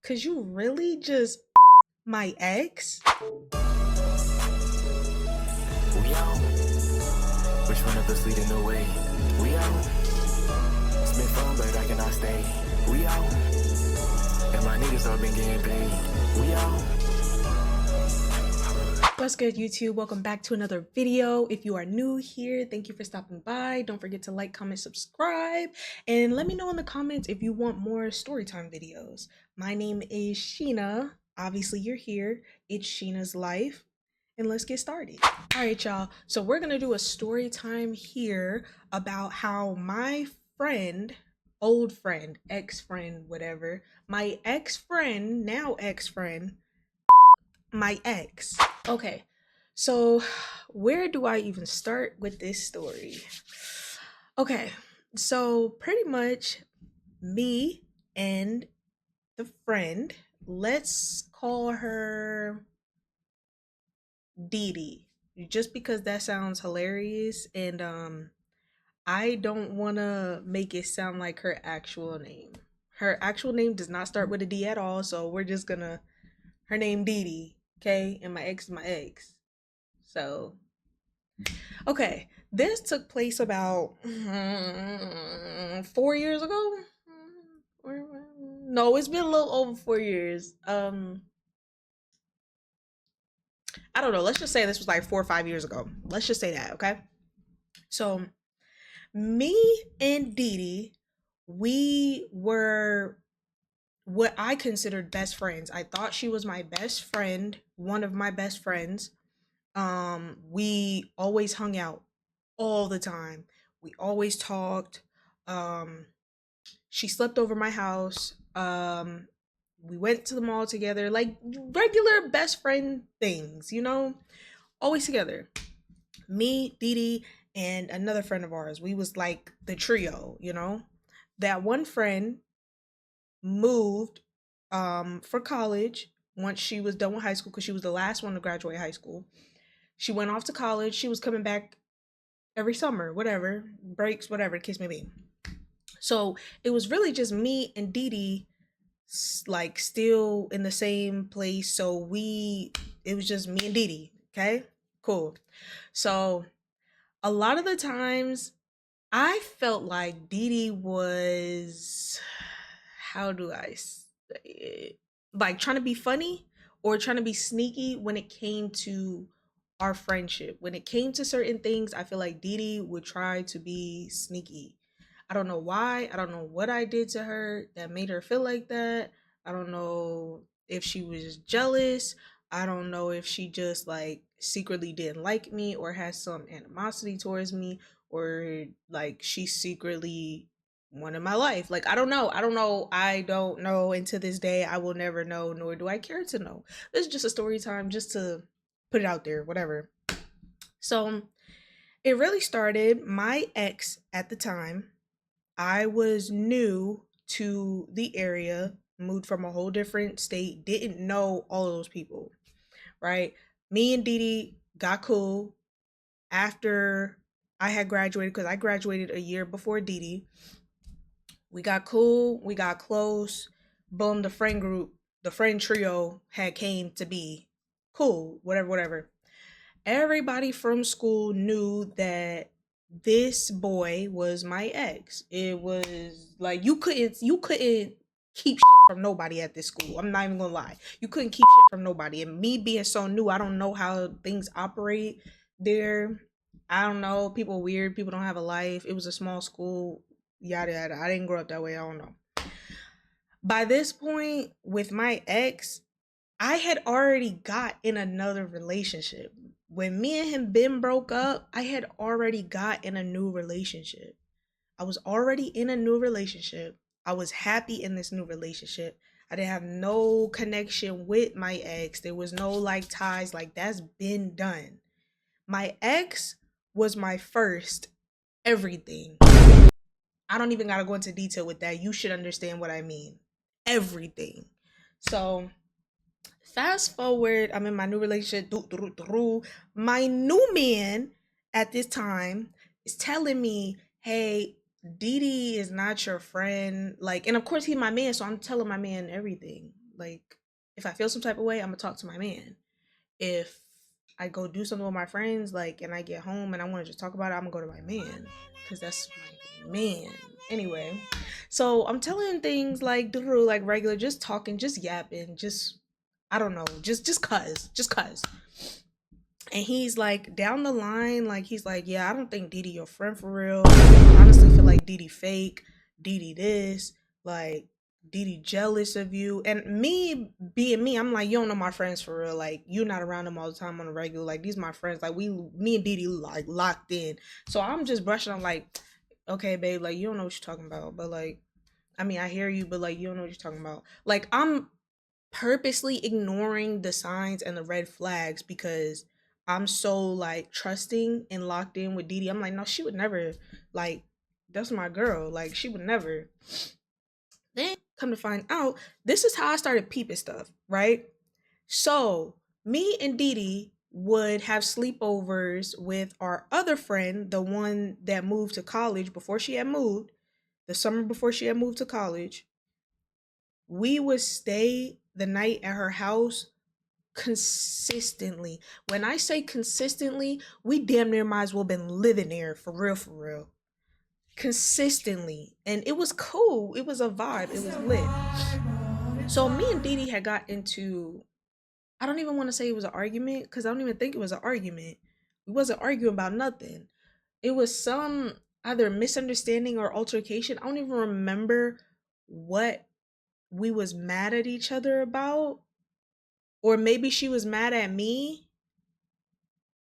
Cause you really just my ex? We out. Which one of us leading the way? We out. It's been fun, but I cannot stay. We out. And my niggas all been getting paid. We out. What's good, YouTube? Welcome back to another video. If you are new here, thank you for stopping by. Don't forget to like, comment, subscribe, and let me know in the comments if you want more Storytime videos. My name is Sheena. Obviously, you're here. It's Sheena's Life. And let's get started. All right, y'all. So we're going to do a story time here about how my friend, old friend, ex-friend, whatever, my ex-friend, now ex-friend, my ex. Okay, so where do I even start with this story? Okay, so pretty much me and the friend, let's call her Dee Dee, just because that sounds hilarious, and I don't want to make it sound like her actual name. Her actual name does not start with a D at all, so we're just gonna her name Dee Dee, okay? And my ex is my ex. So, okay, this took place about 4 years ago. No, it's been a little over 4 years. I don't know. Let's just say this was like 4 or 5 years ago. Let's just say that, okay? So, me and Dee Dee, we were what I considered best friends. I thought she was my best friend, one of my best friends. We always hung out all the time. We always talked. Um, she slept over my house. We went to the mall together, like regular best friend things, always together. Me, Dee Dee, and another friend of ours. We was like the trio. That one friend moved for college once she was done with high school because she was the last one to graduate high school. She went off to college. She was coming back every summer, whatever, breaks, whatever the case may be. So it was really just me and Dee Dee, like still in the same place. So it was just me and Dee Dee. Okay, cool. So a lot of the times I felt like Dee Dee was, how do I say it? Like trying to be funny or trying to be sneaky when it came to our friendship. When it came to certain things, I feel like Dee Dee would try to be sneaky. I don't know why. I don't know what I did to her that made her feel like that. I don't know if she was jealous. I don't know if she just like secretly didn't like me or has some animosity towards me, or like she secretly wanted my life. Like, I don't know. I don't know. I don't know. And to this day, I will never know, nor do I care to know. This is just a story time, just to put it out there, whatever. So it really started, my ex at the time, I was new to the area, moved from a whole different state, didn't know all of those people, right? Me and Dee Dee got cool after I had graduated, because I graduated a year before Dee Dee. We got cool, we got close. Boom, the friend group, the friend trio had came to be. Cool, whatever, whatever. Everybody from school knew that this boy was my ex. It was like you couldn't keep shit from nobody at this school. I'm not even gonna lie. You couldn't keep shit from nobody. And me being so new, I don't know how things operate there. I don't know. People weird. People don't have a life. It was a small school. Yada yada. I didn't grow up that way. I don't know. By this point, with my ex, I had already got in another relationship. When me and him been broke up, I had already got in a new relationship. I was already in a new relationship. I was happy in this new relationship. I didn't have no connection with my ex. There was no like ties, like that's been done. My ex was my first everything. I don't even gotta go into detail with that. You should understand what I mean. Everything. So fast forward, I'm in my new relationship. My new man at this time is telling me, hey, Dee Dee is not your friend. Like, and of course he's my man, so I'm telling my man everything. Like, if I feel some type of way, I'm gonna talk to my man. If I go do something with my friends, like, and I get home and I want to just talk about it, I'm gonna go to my man because that's my man. Anyway, so I'm telling things like through like regular, just talking, just yapping, just I don't know, just cuz. And he's like down the line, like he's like, yeah, I don't think Didi your friend for real. I honestly feel like Didi fake, Didi this, like Didi jealous of you. And me being me, I'm like, you don't know my friends for real. Like you're not around them all the time on a regular. Like these my friends. Like me and Didi like locked in. So I'm just brushing. I'm like, okay, babe, like you don't know what you're talking about. But like, I mean, I hear you, but like you don't know what you're talking about. Like I'm purposely ignoring the signs and the red flags because I'm so like trusting and locked in with Didi. I'm like, no, she would never like that's my girl. Like she would never. Then come to find out, this is how I started peeping stuff, right? So me and Didi would have sleepovers with our other friend, the one that moved to college before she had moved, the summer before she had moved to college. We would stay the night at her house consistently. When I say consistently, we damn near might as well been living there for real, for real. Consistently. And it was cool. It was a vibe. It was lit. So me and Didi had got into, I don't even want to say it was an argument because I don't even think it was an argument. We wasn't arguing about nothing. It was some either misunderstanding or altercation. I don't even remember what we was mad at each other about, or maybe she was mad at me.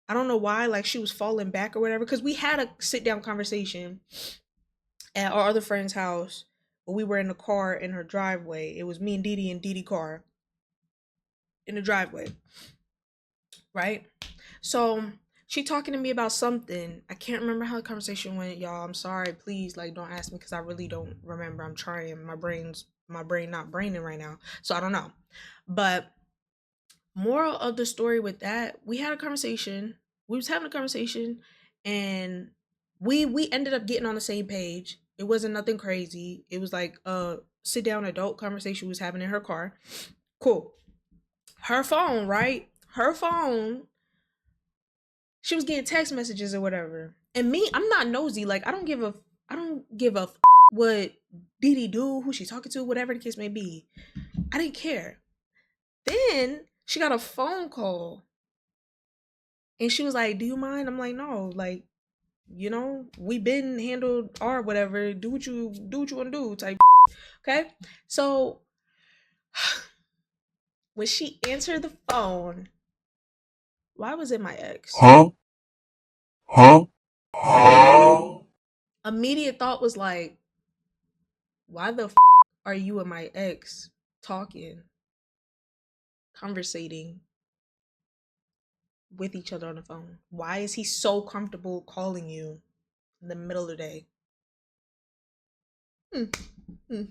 I don't know why, like she was falling back or whatever, because we had a sit down conversation at our other friend's house. But we were in the car in her driveway. It was me and Didi in Didi car in the driveway, right? So she talking to me about something. I can't remember how the conversation went, y'all. I'm sorry. Please, like, don't ask me because I really don't remember. I'm trying. My brain not braining right now, so I don't know. But moral of the story with that, we had a conversation. We was having a conversation, and we ended up getting on the same page. It wasn't nothing crazy. It was like a sit down adult conversation we was having in her car. Cool. Her phone, right? Her phone. She was getting text messages or whatever. And me, I'm not nosy. Like I don't give a what Didi do, who she talking to, whatever the case may be. I didn't care. Then she got a phone call and she was like, "Do you mind?" I'm like, "No, like, you know, we been handled our whatever. Do what you want to do type shit." Okay? So when she answered the phone, why was it my ex? Huh? Huh? Huh? Immediate thought was like, why the are you and my ex talking, conversating with each other on the phone? Why is he so comfortable calling you in the middle of the day? Hmm. Hmm.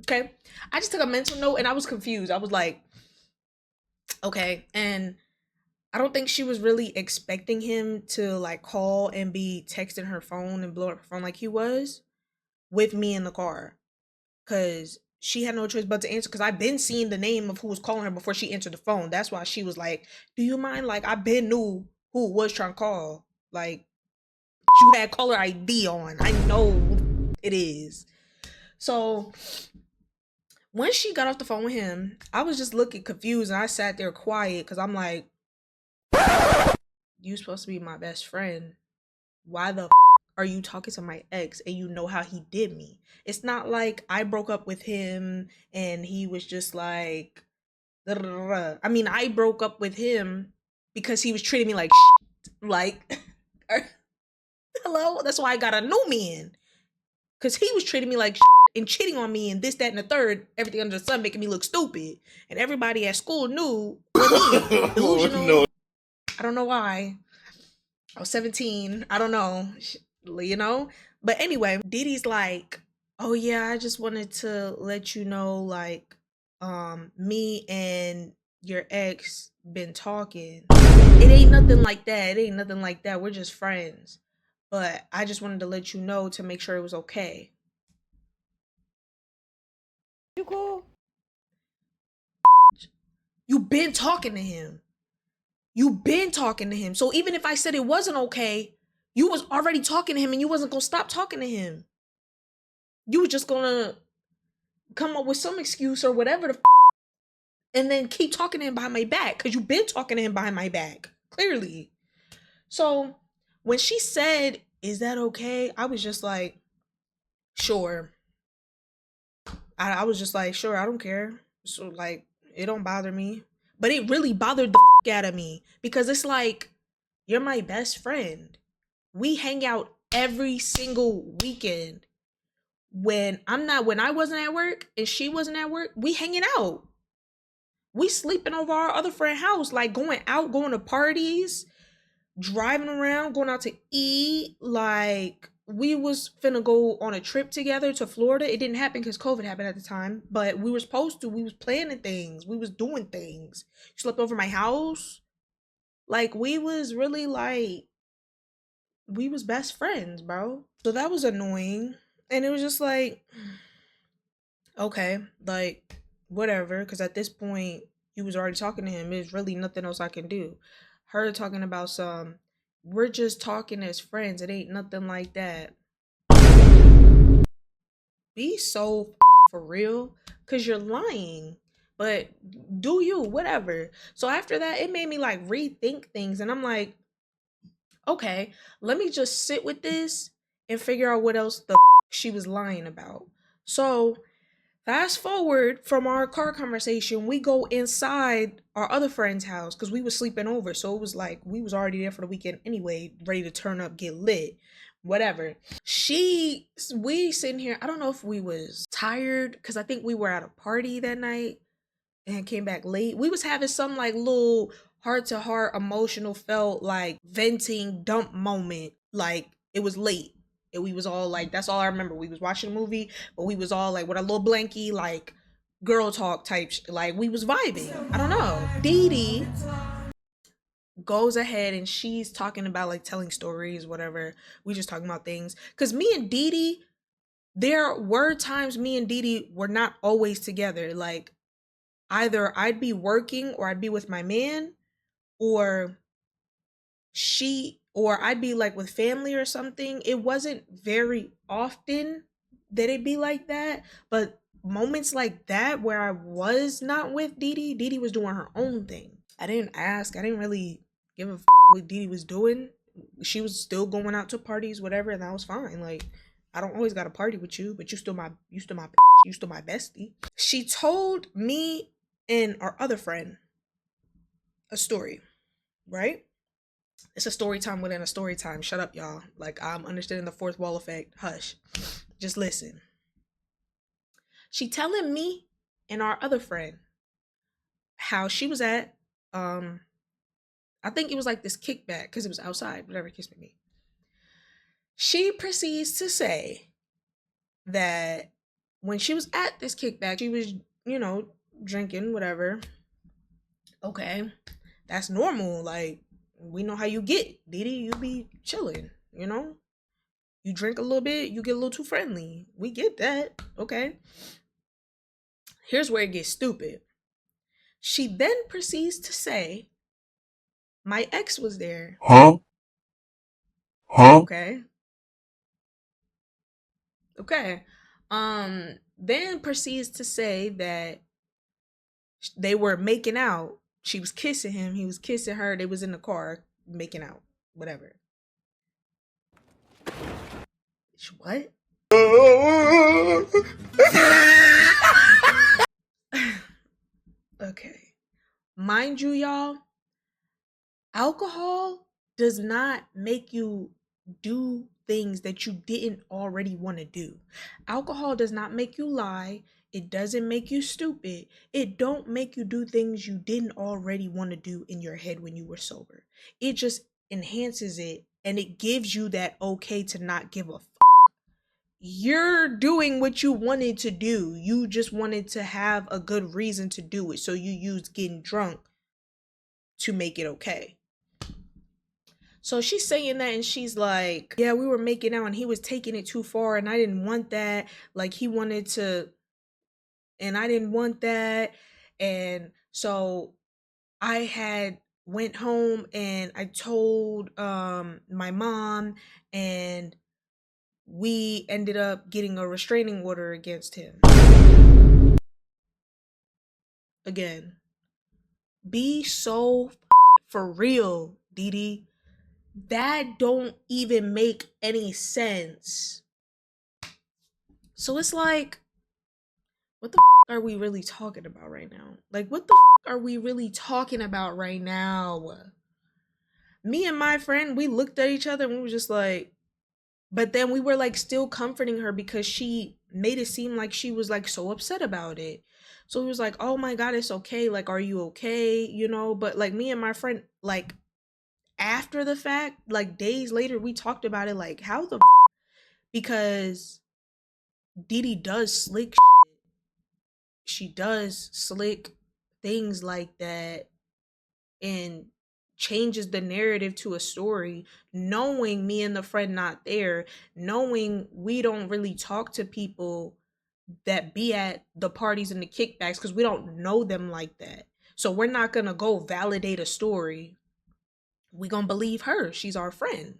Okay. I just took a mental note and I was confused. I was like, okay. And I don't think she was really expecting him to like call and be texting her phone and blow up her phone like he was with me in the car. Cause she had no choice but to answer because I've been seeing the name of who was calling her before she answered the phone. That's why she was like, "Do you mind?" Like I been knew who was trying to call. Like you had caller ID on. I know who it is. So when she got off the phone with him, I was just looking confused and I sat there quiet because I'm like, "You supposed to be my best friend. Why the are you talking to my ex and you know how he did me?" It's not like I broke up with him and he was just like, I mean, I broke up with him because he was treating me like shit. Like, hello? That's why I got a new man. Because he was treating me like shit and cheating on me and this, that, and the third, everything under the sun, making me look stupid. And everybody at school knew, or me, delusional. No. I don't know why. I was 17. I don't know. You know? But anyway, Didi's like, "Oh yeah, I just wanted to let you know, like, me and your ex been talking. It ain't nothing like that. It ain't nothing like that. We're just friends. But I just wanted to let you know to make sure it was okay." You cool? You been talking to him. You been talking to him. So even if I said it wasn't okay, you was already talking to him and you wasn't gonna stop talking to him. You were just gonna come up with some excuse or whatever and then keep talking to him behind my back because you've been talking to him behind my back, clearly. So when she said, "Is that okay?" I was just like, sure. I was just like, sure, I don't care. So like, it don't bother me. But it really bothered the out of me because it's like, you're my best friend. We hang out every single weekend. When I wasn't at work and she wasn't at work, we hanging out. We sleeping over our other friend house, like going out, going to parties, driving around, going out to eat. Like we was finna go on a trip together to Florida. It didn't happen because COVID happened at the time, but we were supposed to. We was planning things. We was doing things. She slept over my house. Like we was really like we was best friends, bro. So that was annoying. And it was just like, okay, like whatever, because at this point you was already talking to him. There's really nothing else I can do. Her talking about some, we're just talking as friends. It ain't nothing like that. Be so for real, because you're lying. But do you, whatever. So after that, it made me like rethink things. And I'm like, okay, let me just sit with this and figure out what else the she was lying about. So fast forward from our car conversation, we go inside our other friend's house because we was sleeping over. So it was like we was already there for the weekend anyway, ready to turn up, get lit, whatever. We sitting here. I don't know if we was tired because I think we were at a party that night and came back late. We was having some like little heart to heart emotional felt like venting dump moment. Like it was late. And we was all like, that's all I remember. We was watching a movie, but we was all like with a little blankie, like girl talk type like we was vibing. I don't know. Dee Dee goes ahead and she's talking about like telling stories, whatever. We just talking about things. Cause me and Dee Dee, there were times me and Dee Dee were not always together. Like either I'd be working or I'd be with my man, or or I'd be like with family or something. It wasn't very often that it'd be like that, but moments like that where I was not with Dee Dee was doing her own thing. I didn't ask. I didn't really give a what Dee Dee was doing. She was still going out to parties, whatever, and that was fine. Like I don't always got to party with you, but you still my you still my bestie. She told me and our other friend a story, right? It's a story time within a story time. Shut up, y'all. Like, I'm understanding the fourth wall effect. Hush. Just listen. She telling me and our other friend how she was at, I think it was like this kickback because it was outside, whatever, kiss me. She proceeds to say that when she was at this kickback, she was, drinking, whatever. Okay. That's normal. Like, we know how you get, Didi. You be chilling, You drink a little bit, you get a little too friendly. We get that. Okay. Here's where it gets stupid. She then proceeds to say, my ex was there. Huh? Huh? Okay. Okay. Then proceeds to say that they were making out. She was kissing him. He was kissing her. They was in the car making out. Whatever. What? Okay. Mind you, y'all, alcohol does not make you do things that you didn't already want to do. Alcohol does not make you lie. It doesn't make you stupid. It don't make you do things you didn't already want to do in your head when you were sober. It just enhances it and it gives you that okay to not give a you're doing what you wanted to do. You just wanted to have a good reason to do it. So you used getting drunk to make it okay. So she's saying that and she's like, yeah, we were making out and he was taking it too far and I didn't want that. Like he wanted to, and I didn't want that. And so I had went home and I told my mom, and we ended up getting a restraining order against him. Again, be so for real, Didi. That don't even make any sense. So it's like, what the are we really talking about right now? Like, what the are we really talking about right now? Me and my friend, we looked at each other and we were just like, but then we were like still comforting her because she made it seem like she was like so upset about it. So we was like, oh my God, it's okay. Like, are you okay? You know, but like me and my friend, like after the fact, like days later, we talked about it. Like, how the because Didi does slick shit. She does slick things like that and changes the narrative to a story, knowing me and the friend not there, knowing we don't really talk to people that be at the parties and the kickbacks because we don't know them like that. So we're not gonna go validate a story. We gonna believe her. She's our friend.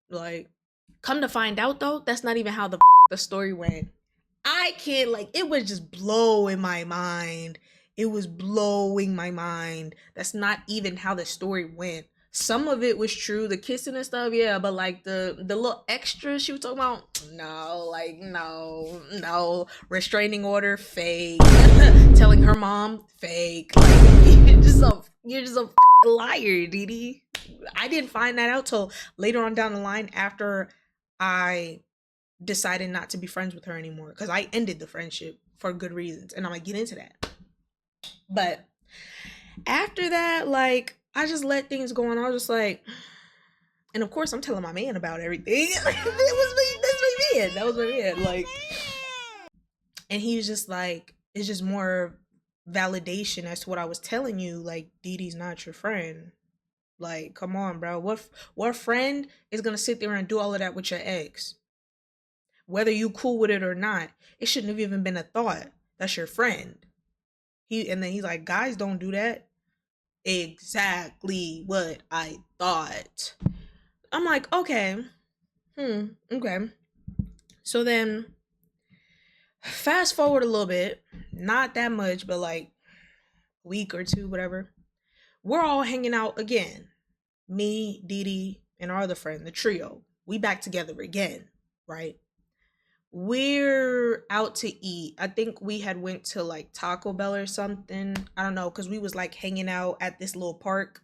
Like, come to find out though, that's not even how the story went. I can't, like, it was just blowing my mind. It was blowing my mind. That's not even how the story went. Some of it was true, the kissing and stuff, yeah, but like the little extra she was talking about, no, like no, restraining order, fake. Telling her mom, fake. Like, you're just a liar, Didi. I didn't find that out till later on down the line after I decided not to be friends with her anymore because I ended the friendship for good reasons, and I'm gonna get into that. But after that, like, I just let things go on. I was just like, and of course I'm telling my man about everything. Like, it was me, that's my man. That was my man. Like, and he was just like, it's just more validation as to what I was telling you. Like, Didi's not your friend. Like, come on, bro. What friend is gonna sit there and do all of that with your ex? Whether you cool with it or not, it shouldn't have even been a thought. That's your friend. And then he's like, guys don't do that. Exactly what I thought. I'm like, okay. Okay. So then fast forward a little bit, not that much, but like a week or two, whatever. We're all hanging out again. Me, Didi, and our other friend, the trio. We back together again, right? We're out to eat. I think we had went to like Taco Bell or something. I don't know, because we was like hanging out at this little park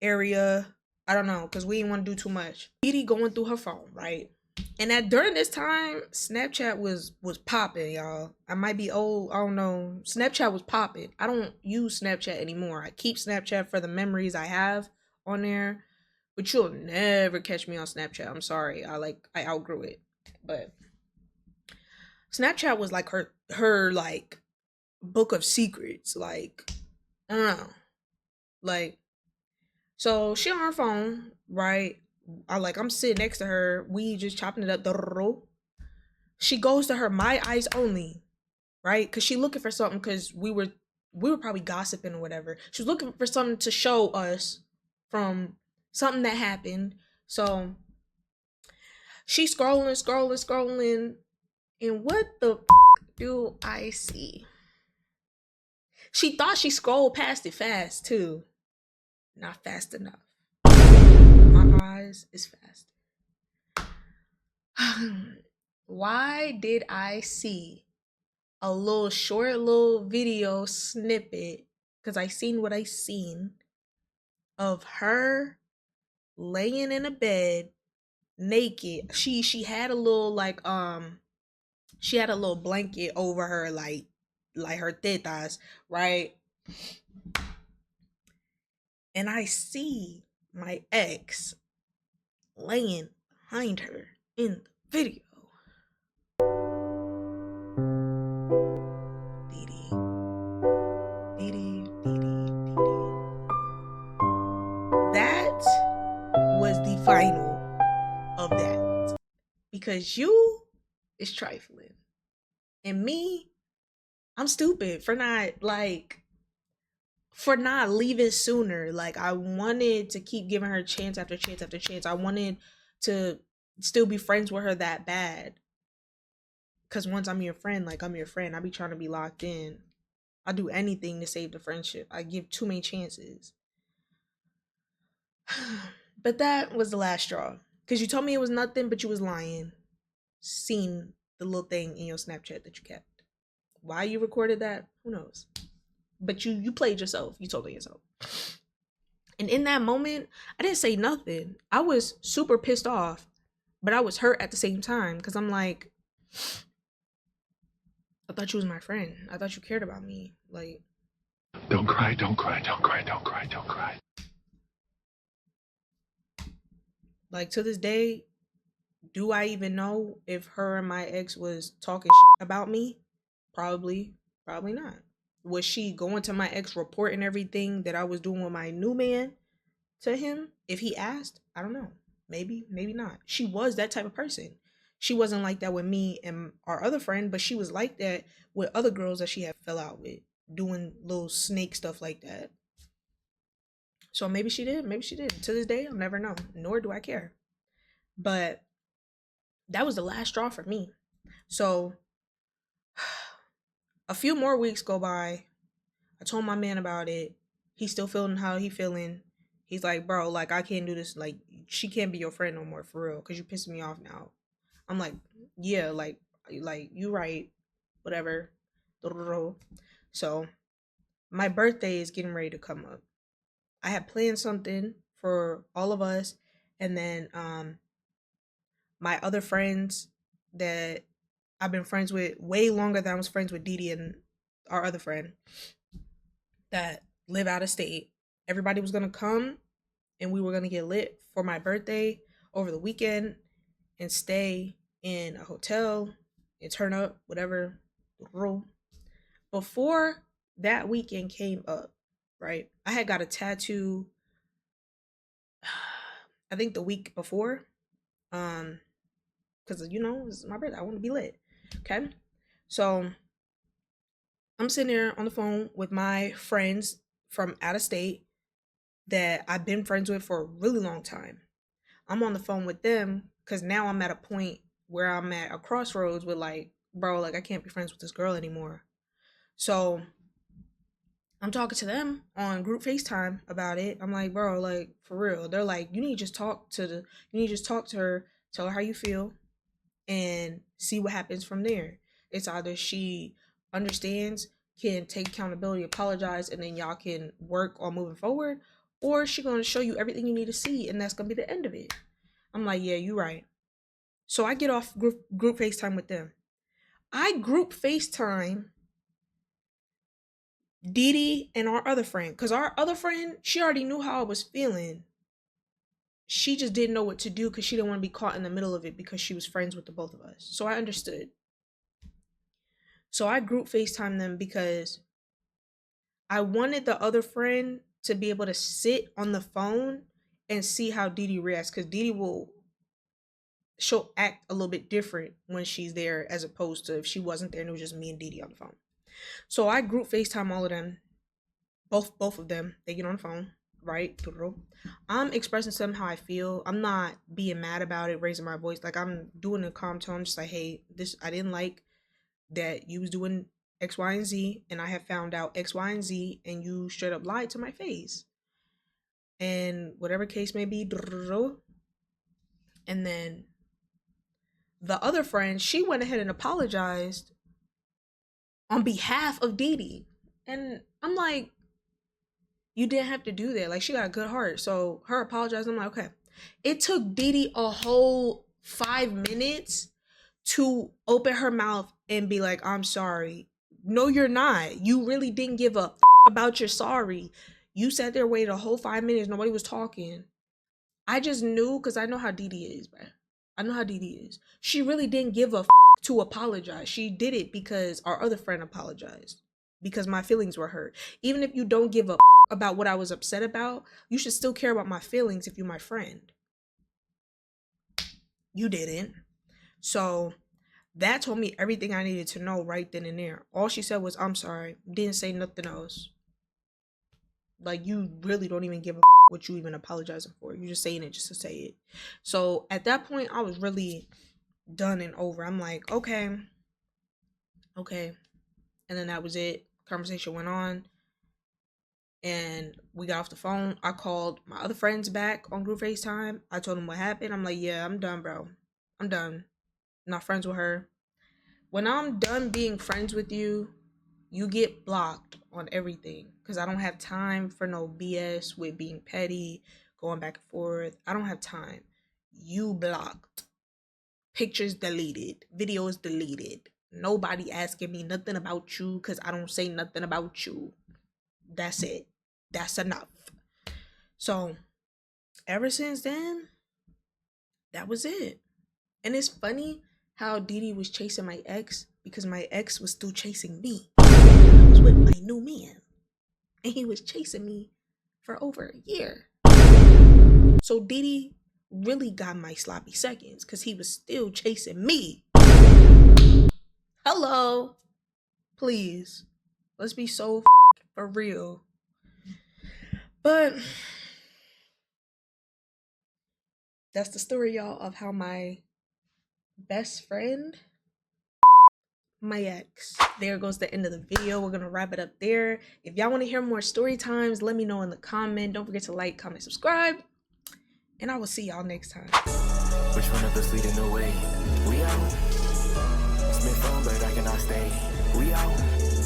area. I don't know, because we didn't want to do too much. Edie going through her phone, right? And at during this time, Snapchat was popping, y'all. I might be old, I don't know. Snapchat was popping. I don't use Snapchat anymore. I keep Snapchat for the memories I have on there. But you'll never catch me on Snapchat. I'm sorry. I outgrew it. But Snapchat was like her like book of secrets. Like, I don't know. Like, so she on her phone, right? I'm sitting next to her. We just chopping it up. She goes to her my eyes only, right? Cause she looking for something. Cause we were probably gossiping or whatever. She was looking for something to show us from something that happened. So she scrolling, and what the do I see? She thought she scrolled past it fast too. Not fast enough. My eyes is fast. Why did I see a little short little video snippet? Because I seen what I seen of her laying in a bed naked. She had a little she had a little blanket over her like her tetas, right? And I see my ex laying behind her in the video. Dee Dee. That was the final of that. Because you is trifling. And me, I'm stupid for not like for not leaving sooner. Like, I wanted to keep giving her chance after chance after chance. I wanted to still be friends with her that bad. Cause once I'm your friend, like I'm your friend, I be trying to be locked in. I do anything to save the friendship. I give too many chances. But that was the last straw. Cause you told me it was nothing, but you was lying. Seen the little thing in your Snapchat that you kept. Why you recorded that? Who knows? But you played yourself. You told it yourself. And in that moment, I didn't say nothing. I was super pissed off, but I was hurt at the same time because I'm like, I thought you was my friend. I thought you cared about me. Like, Don't cry, don't cry, don't cry, don't cry, don't cry. like to this day, do I even know if her and my ex was talking about me? Probably, probably not. Was she going to my ex reporting everything that I was doing with my new man to him if he asked? I don't know. Maybe, maybe not. She was that type of person. She wasn't like that with me and our other friend, but she was like that with other girls that she had fell out with, doing little snake stuff like that. So maybe she did, maybe she did. To this day, I'll never know, nor do I care. But that was the last straw for me. So a few more weeks go by. I told my man about it. He's still feeling how he feeling. He's like, bro, like I can't do this. Like she can't be your friend no more for real, cause you pissing me off now. I'm like, yeah, like you right, whatever. So my birthday is getting ready to come up. I had planned something for all of us, and then my other friends that I've been friends with way longer than I was friends with Dee Dee and our other friend that live out of state. Everybody was gonna come and we were gonna get lit for my birthday over the weekend and stay in a hotel and turn up, whatever. Before that weekend came up, right? I had got a tattoo I think the week before. Because it's my birthday. I want to be lit. Okay. So I'm sitting there on the phone with my friends from out of state that I've been friends with for a really long time. I'm on the phone with them because now I'm at a point where I'm at a crossroads with like, bro, like I can't be friends with this girl anymore. So I'm talking to them on group FaceTime about it. I'm like, bro, like for real. They're like, you need to just talk to her, tell her how you feel, and see what happens from there. It's either she understands, can take accountability, apologize, and then y'all can work on moving forward, or she gonna show you everything you need to see, and that's gonna be the end of it. I'm like, yeah, you right. So I get off group FaceTime with them. I group FaceTime Dee Dee and our other friend, because our other friend, she already knew how I was feeling. She just didn't know what to do because she didn't want to be caught in the middle of it because she was friends with the both of us. So I understood. So I group FaceTime them because I wanted the other friend to be able to sit on the phone and see how Dee Dee reacts, because Dee Dee she'll act a little bit different when she's there as opposed to if she wasn't there and it was just me and Dee Dee on the phone. So I group FaceTime all of them, both of them. They get on the phone, right? I'm expressing to them how I feel. I'm not being mad about it, raising my voice. Like I'm doing a calm tone, just like, hey, this I didn't like that you was doing X, Y, and Z, and I have found out X, Y, and Z, and you straight up lied to my face. And whatever case may be, and then the other friend, she went ahead and apologized on behalf of Dee Dee. And I'm like, you didn't have to do that. Like, she got a good heart. So her apologizing, I'm like, okay. It took Dee Dee a whole 5 minutes to open her mouth and be like, I'm sorry. No, you're not. You really didn't give a about your sorry. You sat there, waited a whole 5 minutes. Nobody was talking. I just knew because I know how Dee Dee is, bro. I know how Dee Dee is. She really didn't give a to apologize. She did it because our other friend apologized because my feelings were hurt. Even if you don't give a about what I was upset about, you should still care about my feelings if you're my friend. You didn't. So that told me everything I needed to know right then and there. All she said was, I'm sorry. Didn't say nothing else. Like, you really don't even give a what you even apologizing for. You're just saying it just to say it. So at that point, I was really done and over. I'm like, okay, okay. And then that was it. Conversation went on, and we got off the phone. I called my other friends back on group FaceTime. I told them what happened. I'm like, yeah, I'm done, bro. I'm done. I'm not friends with her. When I'm done being friends with you, you get blocked on everything, because I don't have time for no BS with being petty, going back and forth. I don't have time. You blocked. Pictures deleted. Videos deleted. Nobody asking me nothing about you because I don't say nothing about you. That's it. That's enough. So ever since then, that was it. And it's funny how Didi was chasing my ex, because my ex was still chasing me. I was with my new man, and he was chasing me for over a year. So Didi really got my sloppy seconds, because he was still chasing me. Hello. Please. Let's be so for real. But that's the story, y'all, of how my best friend, my ex. There goes the end of the video. We're gonna wrap it up there. If y'all want to hear more story times, let me know in the comment. Don't forget to like, comment, subscribe, and I will see y'all next time. Which one of us leading the way? We out. Smith on, but I cannot stay. We out.